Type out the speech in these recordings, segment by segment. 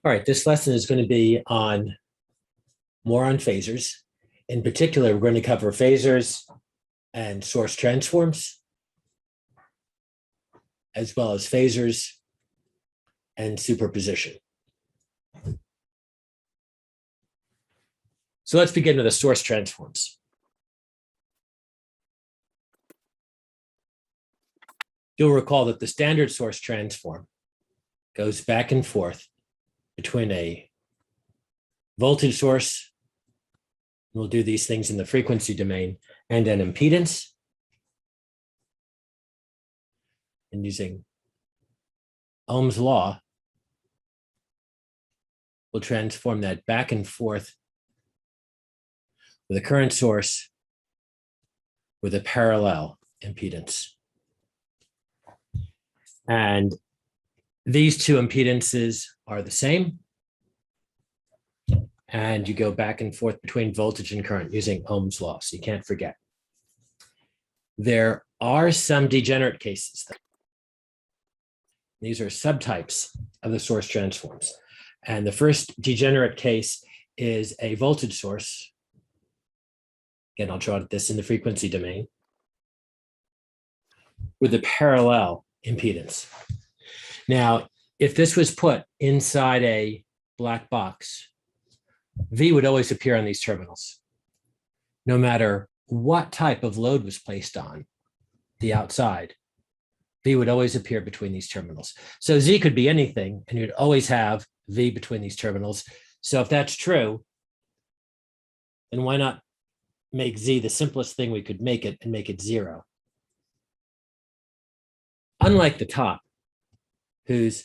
All right, this lesson is going to be on more on phasors. In particular, we're going to cover phasors and source transforms, as well as phasors and superposition. So let's begin with the source transforms. You'll recall that the standard source transform goes back and forth between a voltage source, we'll do these things in the frequency domain, and an impedance. And using Ohm's law, we'll transform that back and forth with a current source with a parallel impedance. And these two impedances are the same. And you go back and forth between voltage and current using Ohm's law, so you can't forget. There are some degenerate cases, though. These are subtypes of the source transforms. And the first degenerate case is a voltage source. Again, I'll draw this in the frequency domain with a parallel impedance. Now, if this was put inside a black box, V would always appear on these terminals, no matter what type of load was placed on the outside. V would always appear between these terminals. So Z could be anything, and you'd always have V between these terminals. So if that's true, then why not make Z the simplest thing we could make it and make it 0? Unlike the top, whose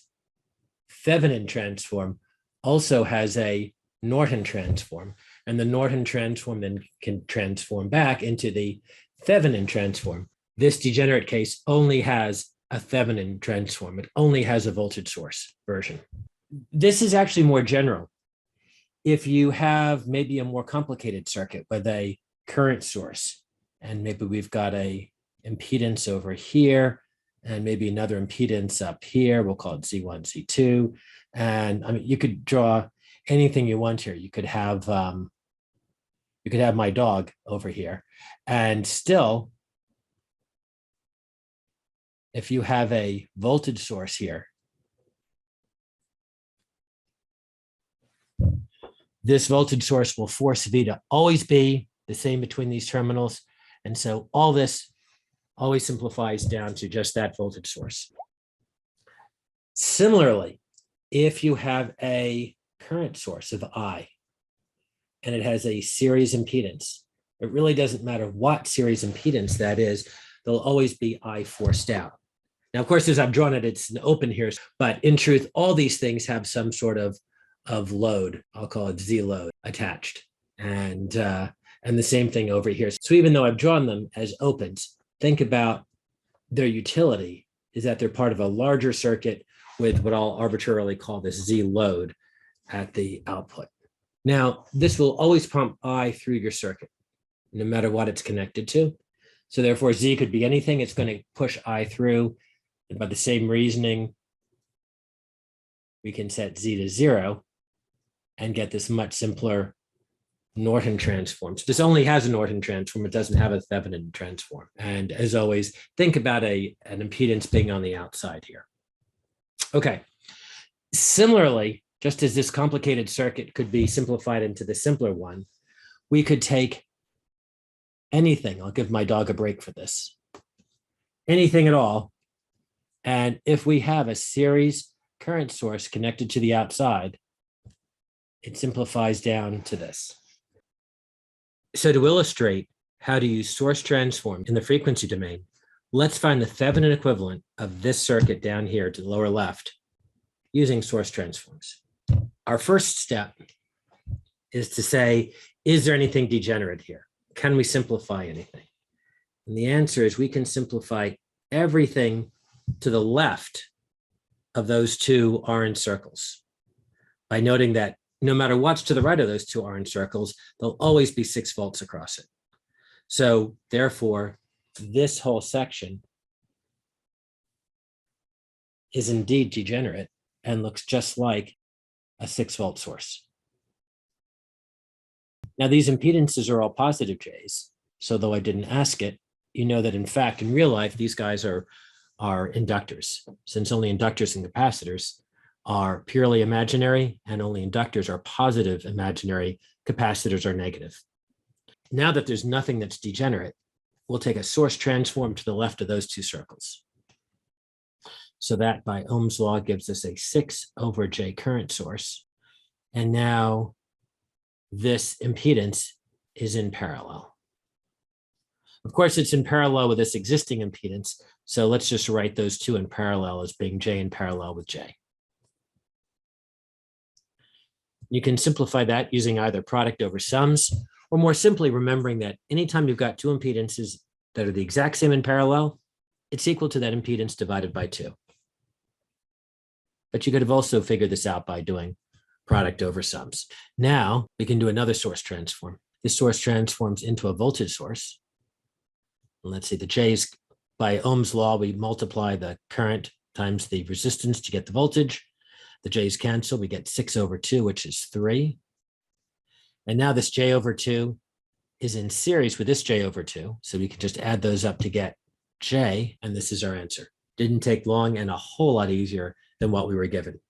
Thevenin transform also has a Norton transform, and the Norton transform then can transform back into the Thevenin transform. This degenerate case only has a Thevenin transform. It only has a voltage source version. This is actually more general. If you have maybe a more complicated circuit with a current source, and maybe we've got a impedance over here, and maybe another impedance up here, we'll call it Z1, Z2. And I mean, you could draw anything you want here. You could have my dog over here, and still, if you have a voltage source here, this voltage source will force V to always be the same between these terminals. And so all this always simplifies down to just that voltage source. Similarly, if you have a current source of I, and it has a series impedance, it really doesn't matter what series impedance that is, there'll always be I forced out. Now, of course, as I've drawn it, it's an open here, but in truth, all these things have some sort of load, I'll call it Z load, attached. And the same thing over here. So even though I've drawn them as opens, think about their utility is that they're part of a larger circuit with what I'll arbitrarily call this Z load at the output. Now, this will always pump I through your circuit, no matter what it's connected to. So therefore, Z could be anything. It's going to push I through. And by the same reasoning, we can set Z to 0 and get this much simpler Norton transform. So this only has a Norton transform. It doesn't have a Thevenin transform. And as always, think about an impedance being on the outside here. Okay. Similarly, just as this complicated circuit could be simplified into the simpler one, we could take anything. I'll give my dog a break for this. Anything at all. And if we have a series current source connected to the outside, it simplifies down to this. So to illustrate how to use source transform in the frequency domain, let's find the Thevenin equivalent of this circuit down here to the lower left using source transforms. Our first step is to say, is there anything degenerate here? Can we simplify anything? And the answer is we can simplify everything to the left of those two orange circles by noting that no matter what's to the right of those two orange circles, there'll always be 6 volts across it. So therefore, this whole section is indeed degenerate and looks just like a 6-volt source. Now, these impedances are all positive J's. So though I didn't ask it, you know that in fact, in real life, these guys are inductors, since only inductors and capacitors are purely imaginary and only inductors are positive imaginary, capacitors are negative. Now that there's nothing that's degenerate, we'll take a source transform to the left of those two circles. So that by Ohm's law gives us a 6/J current source. And now this impedance is in parallel. Of course, it's in parallel with this existing impedance. So let's just write those two in parallel as being J in parallel with J. You can simplify that using either product over sums, or more simply remembering that anytime you've got two impedances that are the exact same in parallel, it's equal to that impedance divided by 2. But you could have also figured this out by doing product over sums. Now we can do another source transform. This source transforms into a voltage source. And let's see, the J's, by Ohm's law, we multiply the current times the resistance to get the voltage. The J's cancel, we get 6/2, which is 3. And now this J/2 is in series with this J/2. So we can just add those up to get J, and this is our answer. Didn't take long and a whole lot easier than what we were given.